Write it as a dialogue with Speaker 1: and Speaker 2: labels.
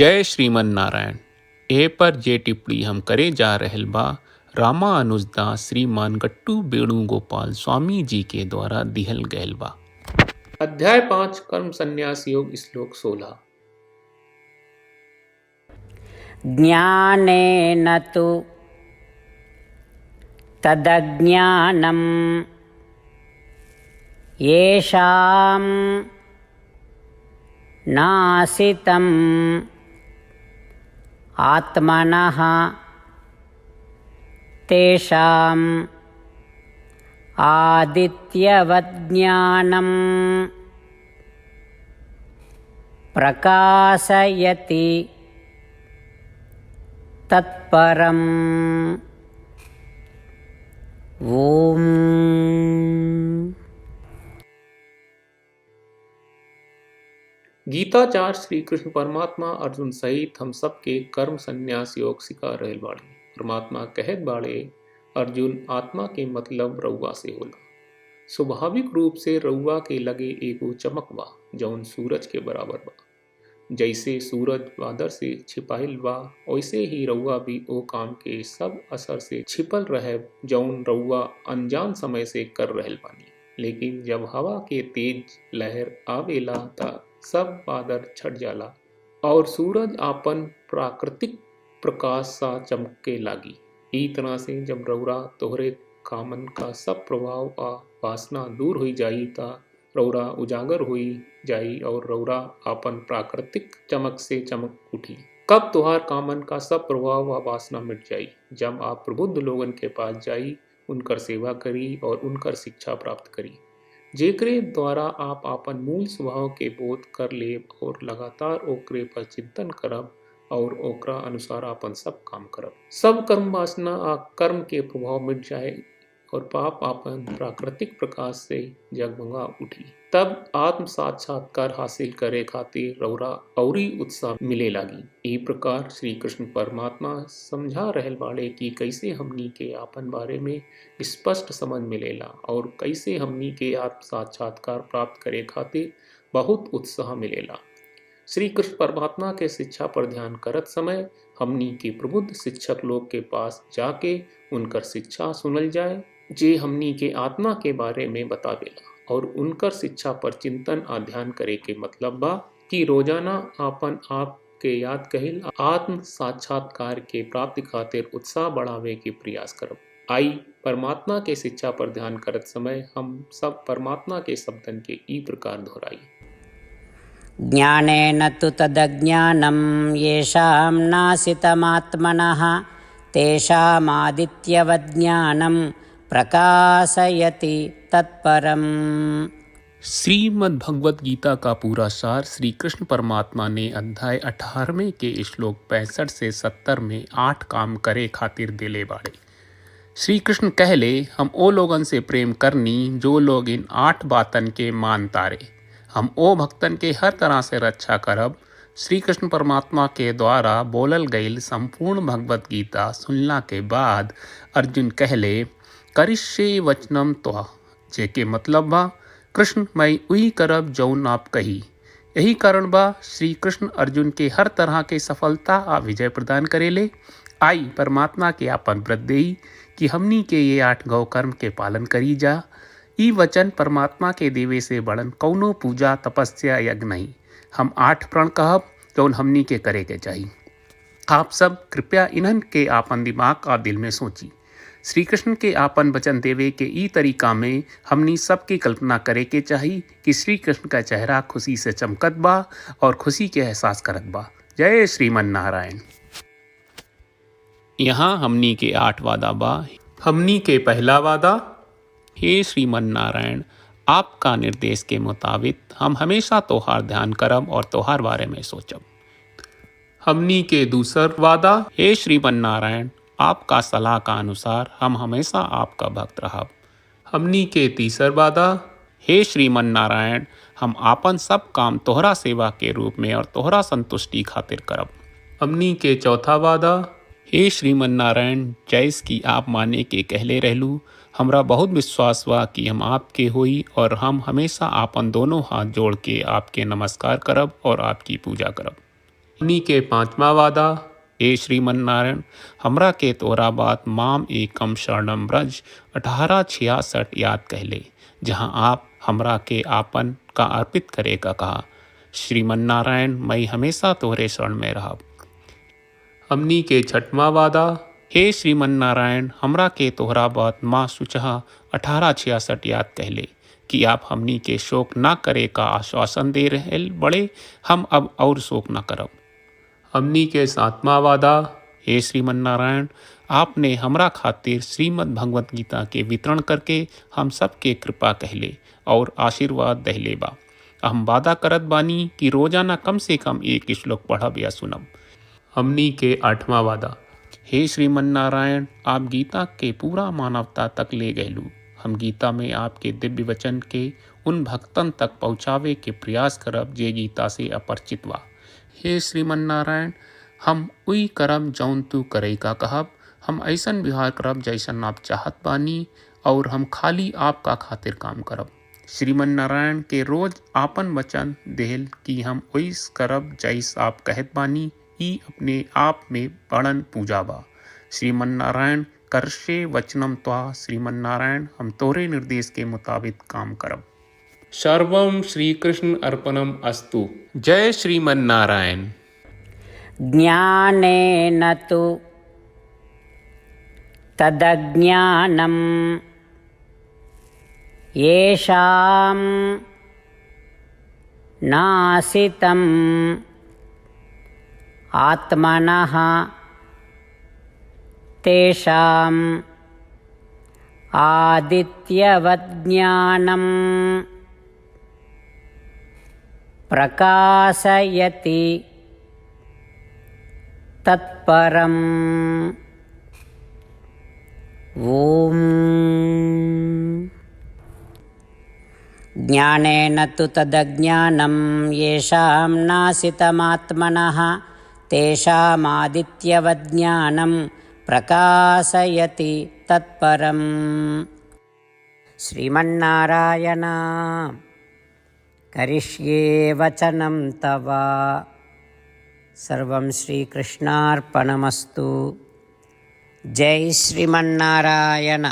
Speaker 1: जय श्रीमन नारायण। ए पर जे टिप्पणी हम करे जा रहल बा रामानुजदास श्रीमान गट्टू वेणुगोपाल स्वामी जी के द्वारा दिहल गयल बा। अध्याय 5 कर्म संन्यास योग श्लोक 16।
Speaker 2: ज्ञानेन तु तदज्ञानं येषां नासितं आत्मनः तेषाम् आदित्यवत् ज्ञानं प्रकाशयति तत्परम्। ओम।
Speaker 1: गीताचार्य श्री कृष्ण परमात्मा अर्जुन सहित हम सबके कर्म संन्यास योग सिखा रहल बाड़े। परमात्मा कहत बाड़े, अर्जुन आत्मा के मतलब रउआ से होला। स्वाभाविक रूप से रउआ के लगे एगो चमक बा जौन सूरज के बराबर बा। जैसे सूरज बादर से छिपाइल बा वैसे ही रउआ भी ओ काम के सब असर से छिपल रहे जौन रउआ अनजान समय से कर रहल बानी। लेकिन जब हवा के तेज लहर आवेला त सब बादर छट जाला और सूरज आपन प्राकृतिक प्रकाश सा चमके लागी। ई तरह से जब रउरा तोहरे कामन का सब प्रभाव आ वासना दूर हो जाई ता रौरा उजागर हुई जाई और रौरा आपन प्राकृतिक चमक से चमक उठी। कब तुहार कामन का सब प्रभाव व वासना मिट जाई? जब आप प्रबुद्ध लोगन के पास जाई, उनकर सेवा करी और उनकर शिक्षा प्राप्त करी, जेकरे द्वारा आप आपन मूल स्वभाव के बोध कर लेब और लगातार ओकरे पर चिंतन करब और ओकरा अनुसार आपन सब काम करब। सब कर्म वासना आ कर्म के प्रभाव मिट जाए और पाप आपन प्राकृतिक प्रकाश से जगमगा उठी। तब आत्म साक्षात्कार हासिल करे खातिर रौरा औरी उत्साह मिले लागी। ई प्रकार श्री कृष्ण परमात्मा समझा रहल बाड़े कि कैसे हमनी के आपन बारे में स्पष्ट समझ मिलेला और कैसे हमनी के आत्म साक्षात्कार प्राप्त करे खातिर बहुत उत्साह मिलेला। श्री कृष्ण परमात्मा के शिक्षा पर ध्यान करत समय हमनी के प्रबुद्ध शिक्षक लोग के पास जाके उनकर शिक्षा सुनल जाए जे हमनी के आत्मा के बारे में बतावेला और उनकर शिक्षा पर चिंतन आ ध्यान करे के मतलब बा कि रोजाना आपन आप के याद कहिल आत्म साक्षात्कार के प्राप्ति खातिर उत्साह बढ़ावे के प्रयास करब। आई परमात्मा के शिक्षा पर ध्यान करत समय हम सब परमात्मा के शब्दन के ई प्रकार दोहराई।
Speaker 2: ज्ञानेन तु तदज्ञानं येषां नासितमात्मनः तेषामादित्यवत् ज्ञानं प्रकाशयति तत्परम्।
Speaker 1: श्रीमद् भगवत गीता का पूरा सार श्री कृष्ण परमात्मा ने अध्याय 18वें के श्लोक 65 से 70 में 8 काम करे खातिर देले बाड़े। श्री कृष्ण कहले, हम ओ लोगन से प्रेम करनी जो लोग इन 8 बातन के मान तारे। हम ओ भक्तन के हर तरह से रक्षा करब। श्री कृष्ण परमात्मा के द्वारा बोलल गईल संपूर्ण भगवत गीता सुनला के बाद अर्जुन कहले, करिष्ये वचनम त्वा, जेके मतलब बा कृष्ण मैं उही करब जौन आप कही। यही कारण बा श्री कृष्ण अर्जुन के हर तरह के सफलता आ विजय प्रदान करेले। आई परमात्मा के आपन व्रत देई कि हमनी के ये 8 गौ कर्म के पालन करी जा। ई वचन परमात्मा के देवे से बड़न कौनो पूजा तपस्या यज्ञ नहीं। हम 8 प्रण कहब जौन हमनी के करे के चाहिए। आप सब कृपया इन्हन के आपन दिमाग और दिल में सोची। श्री कृष्ण के आपन वचन देवे के ई तरीका में हमनी सबकी कल्पना करे के चाहिए कि श्री कृष्ण का चेहरा खुशी से चमकत बा और खुशी के एहसास करत बा। जय श्रीमन नारायण। यहाँ हमनी के 8 वादा बा। हमनी के पहला वादा, हे श्रीमन नारायण, आपका निर्देश के मुताबिक हम हमेशा तोहार ध्यान करब और तोहार बारे में सोचब। हमनी के दूसर वादा, हे श्रीमन नारायण, आपका सलाह का अनुसार हम हमेशा आपका भक्त रहब। हमनी के तीसर वादा, हे श्रीमन नारायण, हम आपन सब काम तोहरा सेवा के रूप में और तोहरा संतुष्टि खातिर करब। हमनी के चौथा वादा, हे श्रीमन नारायण, जैस की आप माने के कहले रहलू, हमरा बहुत विश्वास बा कि हम आपके होई और हम हमेशा आपन दोनों हाथ जोड़ के आपके नमस्कार करब और आपकी पूजा करब। उन्हीं के पांचवा वादा, हे श्रीमन्नारायण हमरा के तोरा बात माम एकम शरणम ब्रज 1866 याद कहले, जहाँ आप हमरा के आपन का अर्पित करे का कहा। श्रीमन्नारायण मैं हमेशा तोरे शरण में रहा। हमनी के छठवा वादा, हे श्रीमन्नारायण हमरा के तोहरा बात माँ सुचहा 1866 याद कहले कि आप हमनी के शोक ना करे का आश्वासन दे रहे बड़े, हम अब और शोक ना करब। हमनी के सातवां वादा, हे श्रीमन्नारायण आपने हमरा खातिर श्रीमद् भगवत गीता के वितरण करके हम सबके कृपा कहले और आशीर्वाद दहले बा। हम वादा करत बानी कि रोजाना कम से कम एक श्लोक पढ़ब या सुनब। हमनी के आठवां वादा, हे श्रीमन्नारायण आप गीता के पूरा मानवता तक ले गयलू। हम गीता में आपके दिव्य वचन के उन भक्तन तक पहुँचावे के प्रयास करब जे गीता से अपरिचित बा। हे श्रीमन्नारायण हम उई करब जौन तू करे का कहब। हम ऐसन व्यवहार करब जैसन आप चाहत बानी और हम खाली आपका खातिर काम करब। श्रीमन्नारायण के रोज आपन वचन देहल कि हम ओइस करब जैस आप कहत बानी, ई अपने आप में बड़न पूजा बा। श्रीमन्नारायण करशे वचनम त्वा, श्रीमन्नारायण हम तोरे निर्देश के मुताबिक काम करब। सर्वं श्री कृष्ण अर्पणम अस्तु। जय श्रीमन्नारायण।
Speaker 2: ज्ञानेन तु तदज्ञानं येषां नासितं आत्मनः तेषाम् आदित्यवज्ञानं प्रकाशयति तत्परम्। ॐ ज्ञानेन तु तदज्ञानं येषां नासितमात्मनः तेषामादित्यवज्ञानं प्रकाशयति तत्परम्। श्रीमन्नारायण करिष्ये वचनं तव। सर्वं श्रीकृष्णार्पणमस्तु। जय श्रीमन्नारायण।